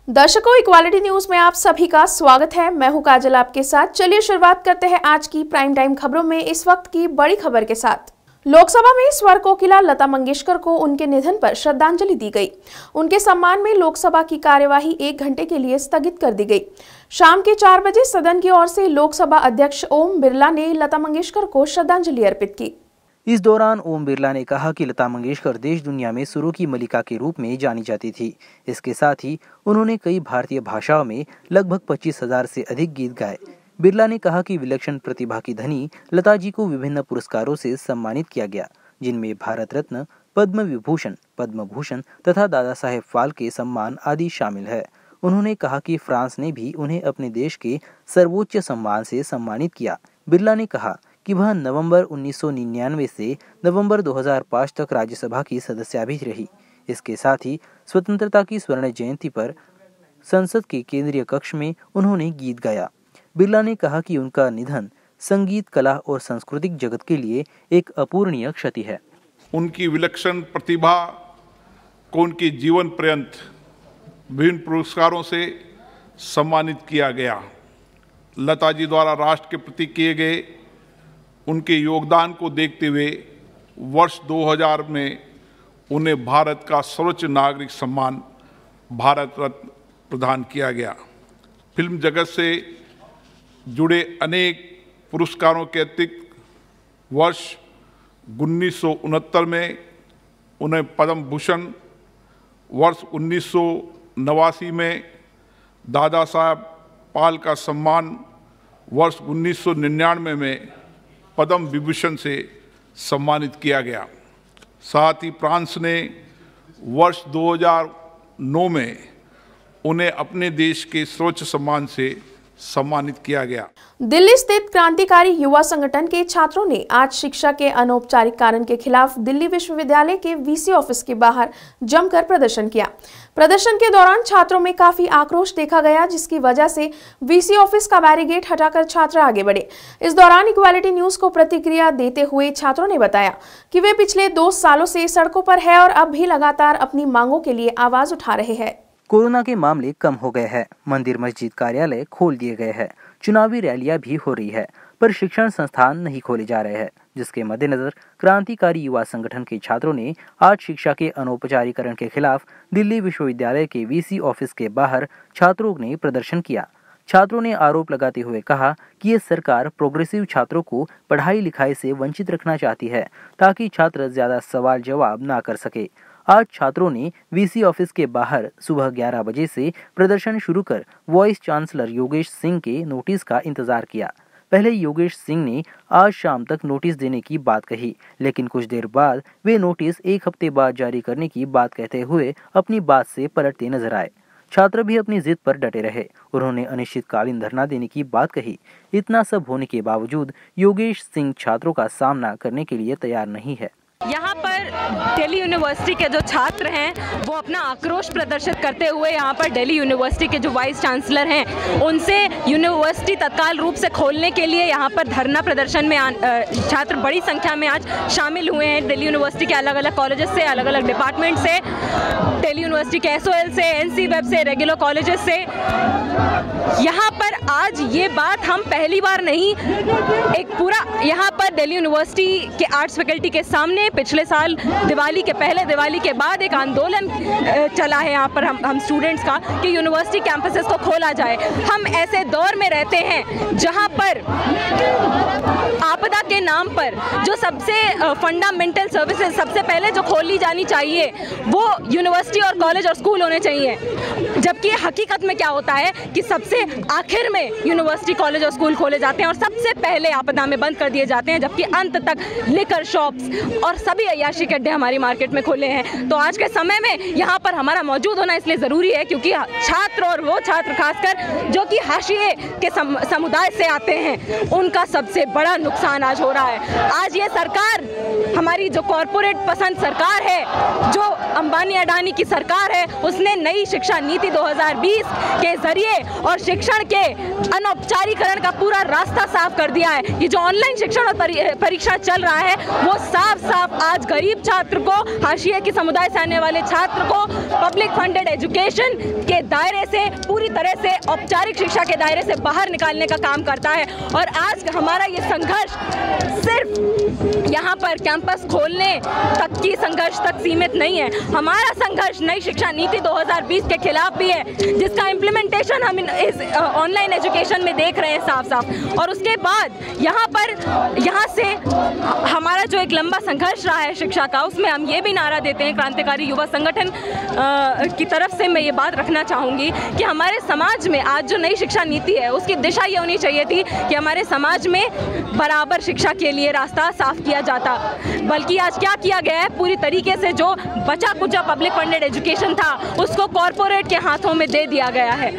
दर्शकों, equality news में आप सभी का स्वागत है। मैं हूं काजल आपके साथ। चलिए शुरुआत करते हैं आज की प्राइम टाइम खबरों में इस वक्त की बड़ी खबर के साथ। लोकसभा में स्वर कोकिला लता मंगेशकर को उनके निधन पर श्रद्धांजलि दी गई। उनके सम्मान में लोकसभा की कार्यवाही 1 घंटे के लिए स्थगित कर दी गई। शाम के 4 बजे सदन की ओर से लोकसभा अध्यक्ष ओम बिरला ने लता मंगेशकर को श्रद्धांजलि अर्पित की। इस दौरान ओम बिरला ने कहा कि लता मंगेशकर देश दुनिया में सुरों की मलिका के रूप में जानी जाती थी। इसके साथ ही उन्होंने कई भारतीय भाषाओं में लगभग 25,000 से अधिक गीत गाए। बिरला ने कहा कि विलक्षण प्रतिभा की धनी लता जी को विभिन्न पुरस्कारों से सम्मानित किया गया, जिनमें भारत रत्न, पद्म विभूषण, पद्म भूषण तथा दादा साहेब फाल्के सम्मान आदि शामिल है। उन्होंने कहा कि फ्रांस ने भी उन्हें अपने देश के सर्वोच्च सम्मान से सम्मानित किया। बिरला ने कहा कि वह नवंबर 1999 से नवंबर 2005 तक राज्यसभा की सदस्य भी रही। इसके साथ ही स्वतंत्रता की स्वर्ण जयंती पर संसद के केंद्रीय कक्ष में उन्होंने गीत गाया। बिरला ने कहा कि उनका निधन संगीत, कला और सांस्कृतिक जगत के लिए एक अपूरणीय क्षति है। उनकी विलक्षण प्रतिभा को उनके जीवन पर्यंत विभिन्न पुरस्कारों से सम्मानित किया गया। लता जी द्वारा राष्ट्र के प्रति किए गए उनके योगदान को देखते हुए वर्ष 2000 में उन्हें भारत का सर्वोच्च नागरिक सम्मान भारत रत्न प्रदान किया गया। फिल्म जगत से जुड़े अनेक पुरस्कारों के अतिरिक्त वर्ष 1969 में उन्हें पद्म भूषण, वर्ष 1989 में दादा साहेब फाल्के सम्मान, वर्ष 1999 में पद्म विभूषण से सम्मानित किया गया। साथ ही फ्रांस ने वर्ष 2009 में उन्हें अपने देश के सर्वोच्च सम्मान से सम्मानित किया गया। दिल्ली स्थित क्रांतिकारी युवा संगठन के छात्रों ने आज शिक्षा के अनौपचारिक कारण के खिलाफ दिल्ली विश्वविद्यालय के वीसी ऑफिस के बाहर जमकर प्रदर्शन किया। प्रदर्शन के दौरान छात्रों में काफी आक्रोश देखा गया, जिसकी वजह से वीसी ऑफिस का बैरिकेड हटाकर छात्र आगे बढ़े। इस दौरान इक्वालिटी न्यूज को प्रतिक्रिया देते हुए छात्रों ने बताया कि वे पिछले 2 सालों से सड़कों पर है और अब भी लगातार अपनी मांगों के लिए आवाज उठा रहे हैं। कोरोना के मामले कम हो गए हैं, मंदिर मस्जिद कार्यालय खोल दिए गए हैं, चुनावी रैलियां भी हो रही है, पर शिक्षण संस्थान नहीं खोले जा रहे हैं, जिसके मद्देनजर क्रांतिकारी युवा संगठन के छात्रों ने आज शिक्षा के अनौपचारिकरण के खिलाफ दिल्ली विश्वविद्यालय के वीसी ऑफिस के बाहर छात्रों ने प्रदर्शन किया। छात्रों ने आरोप लगाते हुए कहा कि ये सरकार प्रोग्रेसिव छात्रों को पढ़ाई लिखाई से वंचित रखना चाहती है, ताकि छात्र ज्यादा सवाल जवाब ना कर सके। आज छात्रों ने वीसी ऑफिस के बाहर सुबह 11 बजे से प्रदर्शन शुरू कर वाइस चांसलर योगेश सिंह के नोटिस का इंतजार किया। पहले योगेश सिंह ने आज शाम तक नोटिस देने की बात कही, लेकिन कुछ देर बाद वे नोटिस 1 हफ्ते बाद जारी करने की बात कहते हुए अपनी बात से पलटते नजर आए। छात्र भी अपनी जिद पर डटे रहे। उन्होंने अनिश्चितकालीन धरना देने की बात कही। इतना सब होने के बावजूद योगेश सिंह छात्रों का सामना करने के लिए तैयार नहीं है। यहाँ पर दिल्ली यूनिवर्सिटी के जो छात्र हैं वो अपना आक्रोश प्रदर्शित करते हुए यहाँ पर दिल्ली यूनिवर्सिटी के जो वाइस चांसलर हैं उनसे यूनिवर्सिटी तत्काल रूप से खोलने के लिए यहाँ पर धरना प्रदर्शन में छात्र बड़ी संख्या में आज शामिल हुए हैं। दिल्ली यूनिवर्सिटी के अलग अलग कॉलेजेस से, अलग अलग डिपार्टमेंट से, दिल्ली यूनिवर्सिटी के SOL से, NC वेब से, रेगुलर कॉलेजेस से। यहाँ पर आज ये बात हम पहली बार नहीं, एक पूरा यहाँ पर दिल्ली यूनिवर्सिटी के आर्ट्स फैकल्टी के सामने पिछले साल दिवाली के पहले, दिवाली के बाद एक आंदोलन चला है यहाँ पर हम स्टूडेंट्स का कि यूनिवर्सिटी कैंपसेस को खोला जाए। हम ऐसे दौर में रहते हैं जहाँ पर आपदा के नाम पर जो सबसे फंडामेंटल सर्विसेज सबसे पहले जो खोली जानी चाहिए वो यूनिवर्सिटी और कॉलेज और स्कूल होने चाहिए, जबकि हकीकत में क्या होता है कि सबसे आखिर में यूनिवर्सिटी, कॉलेज और स्कूल खोले जाते हैं और सबसे पहले आपदा में बंद कर दिए जाते हैं, जबकि अंत तक लिकर शॉप्स और सभी अय्याशी के अड्डे हमारी मार्केट में खुले हैं। तो आज के समय में यहाँ पर हमारा मौजूद होना इसलिए ज़रूरी है क्योंकि छात्र और वो छात्र खासकर जो कि हाशिए के समुदाय से आते हैं, उनका सबसे बड़ा नुकसान आज हो रहा है। आज ये सरकार, हमारी जो कॉरपोरेट पसंद सरकार है, जो अंबानी अडानी की सरकार है, उसने नई शिक्षा नीति 2020 के जरिए और शिक्षण के अनौपचारीकरण का पूरा रास्ता साफ कर दिया है। ये जो ऑनलाइन शिक्षण और परीक्षा चल रहा है वो साफ साफ आज गरीब छात्र को, हाशिए के समुदाय से आने वाले छात्र को पब्लिक फंडेड एजुकेशन के दायरे से पूरी तरह से औपचारिक शिक्षा के दायरे से बाहर निकालने का काम करता है। और आज हमारा ये संघर्ष सिर्फ यहाँ पर कैंपस खोलने तक की संघर्ष तक सीमित नहीं है। हमारा संघर्ष नई शिक्षा नीति 2020 के खिलाफ भी है, जिसका इम्प्लीमेंटेशन हम इस ऑनलाइन एजुकेशन में देख रहे हैं साफ साफ। और उसके बाद यहाँ से हमारा जो एक लंबा संघर्ष रहा है शिक्षा का, उसमें हम ये भी नारा देते हैं, क्रांतिकारी युवा संगठन की तरफ से मैं ये बात रखना चाहूँगी कि हमारे समाज में आज जो नई शिक्षा नीति है उसकी दिशा ये होनी चाहिए थी कि हमारे समाज में बराबर शिक्षा के लिए रास्ता साफ किया जाता। बल्कि आज क्या किया गया है, पूरी तरीके से जो बचा कुचा पब्लिक फंडेड एजुकेशन था उसको कॉरपोरेट के हाथों में दे दिया गया है।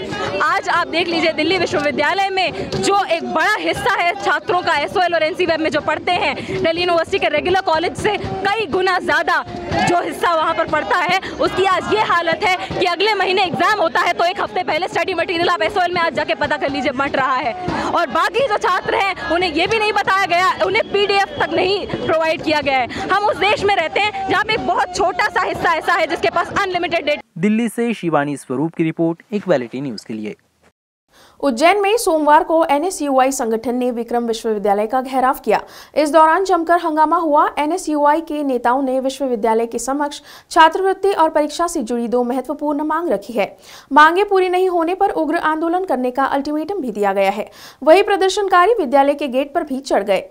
आज आप देख लीजिए दिल्ली विश्वविद्यालय में जो एक बड़ा हिस्सा है छात्रों का SOL और NC वेब में जो पढ़ते हैं, दिल्ली यूनिवर्सिटी के रेगुलर कॉलेज से कई गुना ज़्यादा जो हिस्सा वहाँ पर पढ़ता है, उसकी आज ये हालत है कि अगले महीने एग्जाम होता है तो एक हफ्ते पहले स्टडी मटेरियल आप SOL में आज जाके पता कर लीजिए मट रहा है। और बाकी जो छात्र हैं उन्हें ये भी नहीं बताया गया, उन्हें PDF तक नहीं प्रोवाइड किया गया है। हम उस देश में रहते हैं जहाँ पे एक बहुत छोटा सा हिस्सा ऐसा है जिसके पास अनलिमिटेड डेटा। दिल्ली से शिवानी स्वरूप की रिपोर्ट, इक्वालिटी न्यूज़ के लिए। उज्जैन में सोमवार को NSUI संगठन ने विक्रम विश्वविद्यालय का घेराव किया। इस दौरान जमकर हंगामा हुआ। NSUI के नेताओं ने विश्वविद्यालय के समक्ष छात्रवृत्ति और परीक्षा से जुड़ी 2 महत्वपूर्ण मांग रखी है। मांगे पूरी नहीं होने पर उग्र आंदोलन करने का अल्टीमेटम भी दिया गया है। वहीं प्रदर्शनकारी विद्यालय के गेट पर भी चढ़ गए।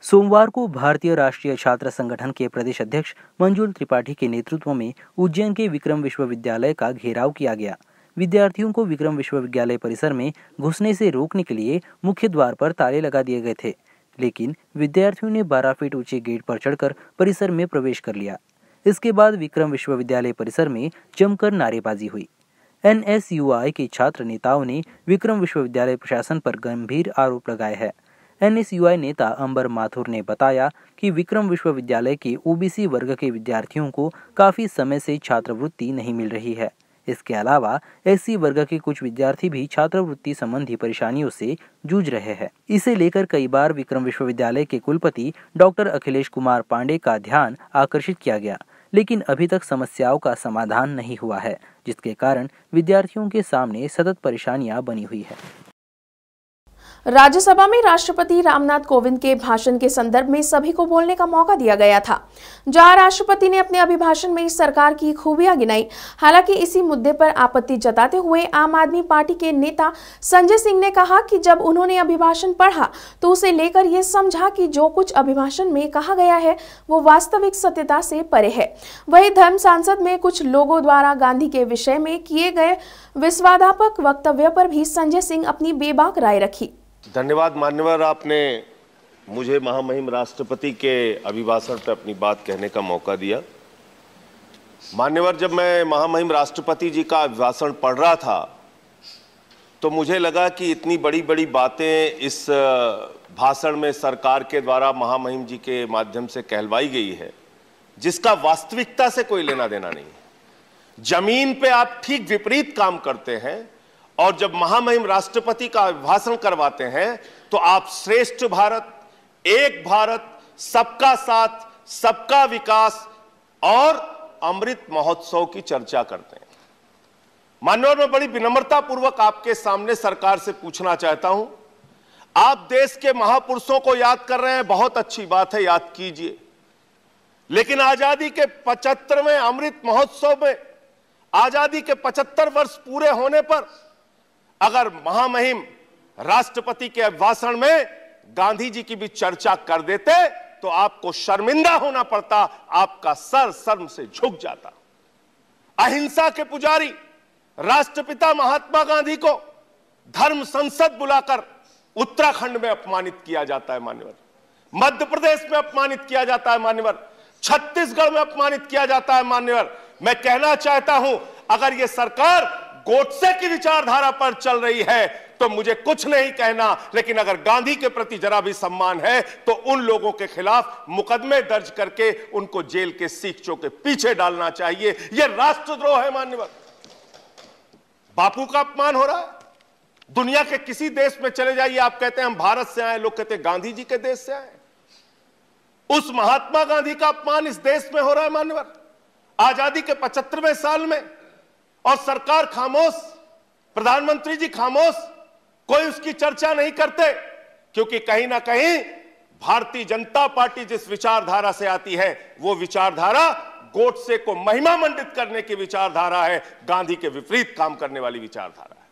सोमवार को भारतीय राष्ट्रीय छात्र संगठन के प्रदेश अध्यक्ष मंजुल त्रिपाठी के नेतृत्व में उज्जैन के विक्रम विश्वविद्यालय का घेराव किया गया। विद्यार्थियों को विक्रम विश्वविद्यालय परिसर में घुसने से रोकने के लिए मुख्य द्वार पर ताले लगा दिए गए थे, लेकिन विद्यार्थियों ने 12 फीट ऊंचे गेट पर चढ़कर परिसर में प्रवेश कर लिया। इसके बाद विक्रम विश्वविद्यालय परिसर में जमकर नारेबाजी हुई। NSUI के छात्र नेताओं ने विक्रम विश्वविद्यालय प्रशासन पर गंभीर आरोप लगाए हैं। NSUI नेता अंबर माथुर ने बताया कि विक्रम विश्वविद्यालय के OBC वर्ग के विद्यार्थियों को काफी समय से छात्रवृत्ति नहीं मिल रही है। इसके अलावा SC वर्ग के कुछ विद्यार्थी भी छात्रवृत्ति संबंधी परेशानियों से जूझ रहे हैं। इसे लेकर कई बार विक्रम विश्वविद्यालय के कुलपति डॉक्टर अखिलेश कुमार पांडे का ध्यान आकर्षित किया गया, लेकिन अभी तक समस्याओं का समाधान नहीं हुआ है, जिसके कारण विद्यार्थियों के सामने सतत परेशानियां बनी हुई है। राज्यसभा में राष्ट्रपति रामनाथ कोविंद के भाषण के संदर्भ में सभी को बोलने का मौका दिया गया था, जहां राष्ट्रपति ने अपने अभिभाषण में सरकार की खूबियां गिनाई। हालांकि इसी मुद्दे पर आपत्ति जताते हुए आम आदमी पार्टी के नेता संजय सिंह ने कहा कि जब उन्होंने अभिभाषण पढ़ा तो उसे लेकर ये समझा कि जो कुछ अभिभाषण में कहा गया है वो वास्तविक सत्यता से परे है। वहीं धर्म सांसद में कुछ लोगों द्वारा गांधी के विषय में किए गए विवादास्पद वक्तव्य पर भी संजय सिंह अपनी बेबाक राय रखी। धन्यवाद मान्यवर, आपने मुझे महामहिम राष्ट्रपति के अभिभाषण पर अपनी बात कहने का मौका दिया। मान्यवर, जब मैं महामहिम राष्ट्रपति जी का अभिभाषण पढ़ रहा था तो मुझे लगा कि इतनी बड़ी बड़ी बातें इस भाषण में सरकार के द्वारा महामहिम जी के माध्यम से कहलवाई गई है, जिसका वास्तविकता से कोई लेना देना नहीं है। जमीन पे आप ठीक विपरीत काम करते हैं, और जब महामहिम राष्ट्रपति का अभिभाषण करवाते हैं तो आप श्रेष्ठ भारत, एक भारत, सबका साथ, सबका विकास और अमृत महोत्सव की चर्चा करते हैं। माननीय, मैं बड़ी विनम्रता पूर्वक आपके सामने सरकार से पूछना चाहता हूं, आप देश के महापुरुषों को याद कर रहे हैं, बहुत अच्छी बात है, याद कीजिए, लेकिन आजादी के 75वें अमृत महोत्सव में, आजादी के 75 वर्ष पूरे होने पर अगर महामहिम राष्ट्रपति के अभिभाषण में गांधी जी की भी चर्चा कर देते तो आपको शर्मिंदा होना पड़ता, आपका सर शर्म से झुक जाता। अहिंसा के पुजारी राष्ट्रपिता महात्मा गांधी को धर्म संसद बुलाकर उत्तराखंड में अपमानित किया जाता है मान्यवर, मध्य प्रदेश में अपमानित किया जाता है मान्यवर, छत्तीसगढ़ में अपमानित किया जाता है मान्यवर। मैं कहना चाहता हूं, अगर यह सरकार गोडसे की विचारधारा पर चल रही है तो मुझे कुछ नहीं कहना, लेकिन अगर गांधी के प्रति जरा भी सम्मान है तो उन लोगों के खिलाफ मुकदमे दर्ज करके उनको जेल के सीखचों के पीछे डालना चाहिए। यह राष्ट्रद्रोह है मान्यवर। बापू का अपमान हो रहा है। दुनिया के किसी देश में चले जाइए, आप कहते हैं हम भारत से आए, लोग कहते हैं गांधी जी के देश से आए। उस महात्मा गांधी का अपमान इस देश में हो रहा है मान्यवर, आजादी के 75वें साल में, और सरकार खामोश, प्रधानमंत्री जी खामोश, कोई उसकी चर्चा नहीं करते, क्योंकि कहीं ना कहीं भारतीय जनता पार्टी जिस विचारधारा से आती है वो विचारधारा गोडसे को महिमा मंडित करने की विचारधारा है, गांधी के विपरीत काम करने वाली विचारधारा है।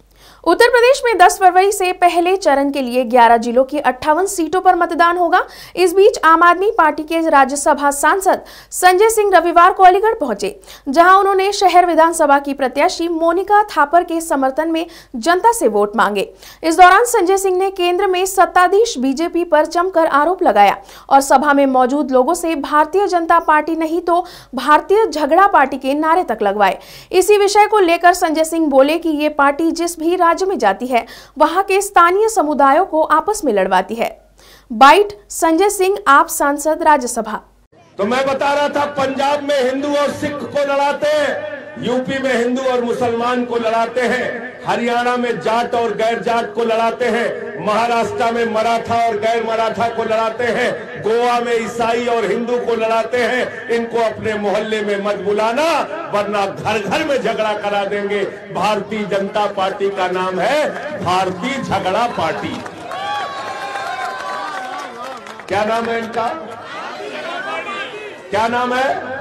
उत्तर प्रदेश में 10 फरवरी से पहले चरण के लिए 11 जिलों की 58 सीटों पर मतदान होगा। इस बीच आम आदमी पार्टी के राज्यसभा सांसद संजय सिंह रविवार को अलीगढ़ पहुंचे, जहां उन्होंने शहर विधानसभा की प्रत्याशी मोनिका थापर के समर्थन में जनता से वोट मांगे। इस दौरान संजय सिंह ने केंद्र में सत्ताधीश बीजेपी पर जमकर आरोप लगाया और सभा में मौजूद लोगों से भारतीय जनता पार्टी नहीं तो भारतीय झगड़ा पार्टी के नारे तक लगवाए। इसी विषय को लेकर संजय सिंह बोले कि ये पार्टी जिस भी राज्य में जाती है वहां के स्थानीय समुदायों को आपस में लड़वाती है। बाइट संजय सिंह, आप सांसद राज्यसभा। तो मैं बता रहा था, पंजाब में हिंदू और सिख को लड़ाते हैं, यूपी में हिंदू और मुसलमान को लड़ाते हैं, हरियाणा में जाट और गैर जाट को लड़ाते हैं, महाराष्ट्र में मराठा और गैर मराठा को लड़ाते हैं, गोवा में ईसाई और हिंदू को लड़ाते हैं। इनको अपने मोहल्ले में मत बुलाना, वरना घर घर में झगड़ा करा देंगे। भारतीय जनता पार्टी का नाम है भारतीय झगड़ा पार्टी। क्या नाम है इनका? क्या नाम है?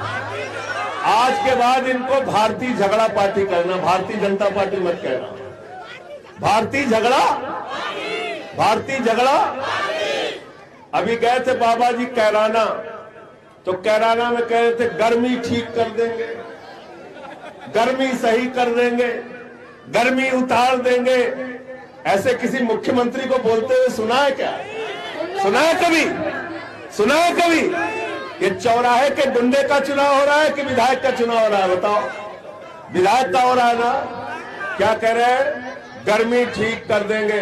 आज के बाद इनको भारतीय झगड़ा पार्टी करना, भारतीय जनता पार्टी मत कहना। भारतीय झगड़ा, भारतीय झगड़ा। अभी गए थे बाबा जी कैराना, तो कैराना में कह रहे थे गर्मी ठीक कर देंगे, गर्मी सही कर देंगे, गर्मी उतार देंगे। ऐसे किसी मुख्यमंत्री को बोलते हुए सुना है क्या? सुना है कभी? सुना है कभी? ये चौराहे के गुंडे का चुनाव हो रहा है कि विधायक का चुनाव हो रहा है? बताओ। विधायक का हो रहा है ना? क्या कह रहे हैं? गर्मी ठीक कर देंगे।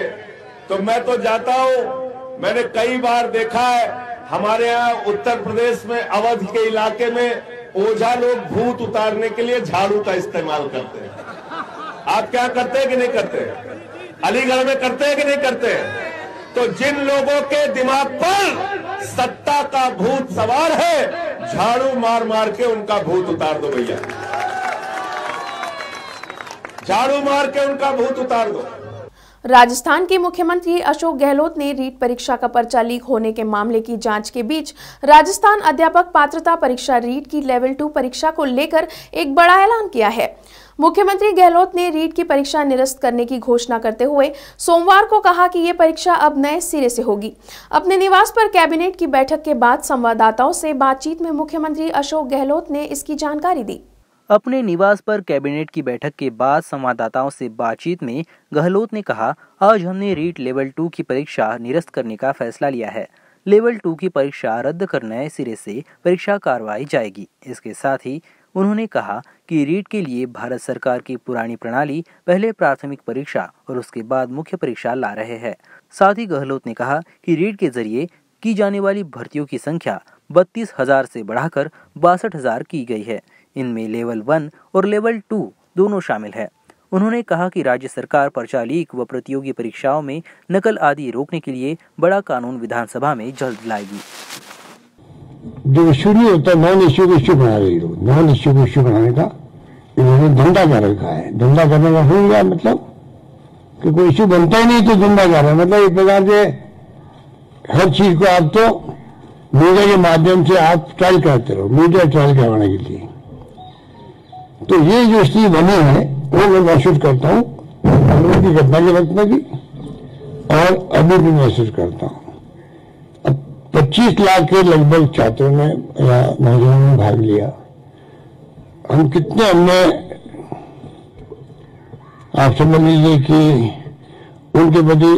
तो मैं तो जाता हूं, मैंने कई बार देखा है हमारे यहाँ उत्तर प्रदेश में अवध के इलाके में ओझा लोग भूत उतारने के लिए झाड़ू का इस्तेमाल करते हैं। आप क्या करते हैं कि नहीं करते? अलीगढ़ में करते हैं कि नहीं करते? तो जिन लोगों के दिमाग पर सत्ता का भूत सवार है, झाड़ू मार मार के उनका भूत उतार दो भैया, झाड़ू मार के उनका भूत उतार दो। राजस्थान के मुख्यमंत्री अशोक गहलोत ने रीट परीक्षा का पर्चा लीक होने के मामले की जांच के बीच राजस्थान अध्यापक पात्रता परीक्षा रीट की लेवल 2 परीक्षा को लेकर एक बड़ा ऐलान किया है। मुख्यमंत्री गहलोत ने रीट की परीक्षा निरस्त करने की घोषणा करते हुए सोमवार को कहा कि ये परीक्षा अब नए सिरे से होगी। अपने निवास पर कैबिनेट की बैठक के बाद संवाददाताओं से बातचीत में मुख्यमंत्री अशोक गहलोत ने इसकी जानकारी दी। अपने निवास पर कैबिनेट की बैठक के बाद संवाददाताओं से बातचीत में गहलोत ने कहा, आज हमने रीट लेवल 2 की परीक्षा निरस्त करने का फैसला लिया है। लेवल 2 की परीक्षा रद्द कर नए सिरे से परीक्षा करवाई जाएगी। इसके साथ ही उन्होंने कहा कि रीट के लिए भारत सरकार की पुरानी प्रणाली पहले प्राथमिक परीक्षा और उसके बाद मुख्य परीक्षा ला रहे हैं। साथ ही गहलोत ने कहा कि रीट के जरिए की जाने वाली भर्तियों की संख्या 32,000 से बढ़ाकर 62,000 की गई है। इनमें लेवल 1 और लेवल 2 दोनों शामिल है। उन्होंने कहा कि राज्य सरकार पर्चा लीक व प्रतियोगी परीक्षाओं में नकल आदि रोकने के लिए बड़ा कानून विधानसभा में जल्द लाएगी। जो इश्यू नहीं होता, नॉन इश्यू को इश्यू बना रही हो, नॉन इश्यू को इश्यू बनाने का इन्होंने धंधा कर रखा है। धंधा करने का हो गया मतलब कि कोई इश्यू बनता ही नहीं तो धंधा कर रहा है। मतलब एक प्रकार से हर चीज को आप तो मीडिया के माध्यम से आप ट्रायल करते रहो, मीडिया ट्रायल करवाने के लिए। तो ये जो स्थिति बनी है वो मैं महसूस करता हूँ कानून की घटना के वक्त में भी और अभी भी महसूस करता हूँ। 25 लाख के लगभग छात्रों ने या नौजवानों ने भाग लिया। हम कितने हमने, आप समझ लीजिए कि उनके प्रति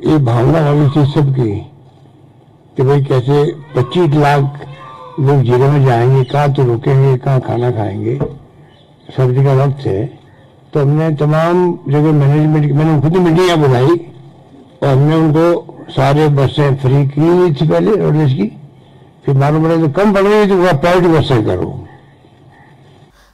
ये भावना वाली थी सबकी कि भाई कैसे 25 लाख लोग जीरो में जाएंगे, कहाँ तो रुकेंगे, कहाँ खाना खाएंगे। सर्दी का वक्त है तो हमने तमाम जगह मैनेजमेंट, मैंने खुद मीटिंग बुलाई और हमने उनको सारे बसें फ्री की थी पहले रोडवेज की, फिर मालूम पड़ा तो कम पड़ गई तो वह प्राइवेट बसें करो।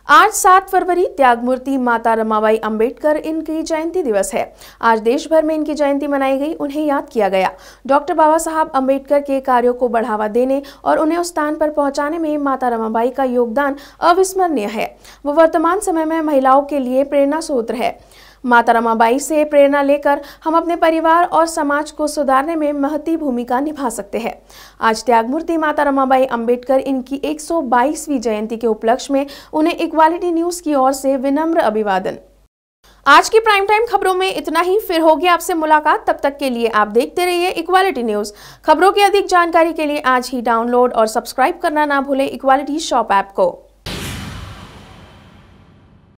आज 7 फरवरी त्यागमूर्ति माता रमाबाई अंबेडकर इनकी जयंती दिवस है। आज देश भर में इनकी जयंती मनाई गई, उन्हें याद किया गया। डॉक्टर बाबा साहब अंबेडकर के कार्यों को बढ़ावा देने और उन्हें उस स्थान पर पहुंचाने में माता रमाबाई का योगदान अविस्मरणीय है। वो वर्तमान समय में महिलाओं के लिए प्रेरणा स्रोत है। माता रमाबाई से प्रेरणा लेकर हम अपने परिवार और समाज को सुधारने में महती भूमिका निभा सकते हैं। आज त्यागमूर्ति माता रमाबाई अंबेडकर इनकी 122वीं जयंती के उपलक्ष्य में उन्हें इक्वालिटी न्यूज की ओर से विनम्र अभिवादन। आज की प्राइम टाइम खबरों में इतना ही। फिर होगी आपसे मुलाकात, तब तक के लिए आप देखते रहिए इक्वालिटी न्यूज। खबरों की अधिक जानकारी के लिए आज ही डाउनलोड और सब्सक्राइब करना ना भूलें इक्वालिटी शॉप ऐप को।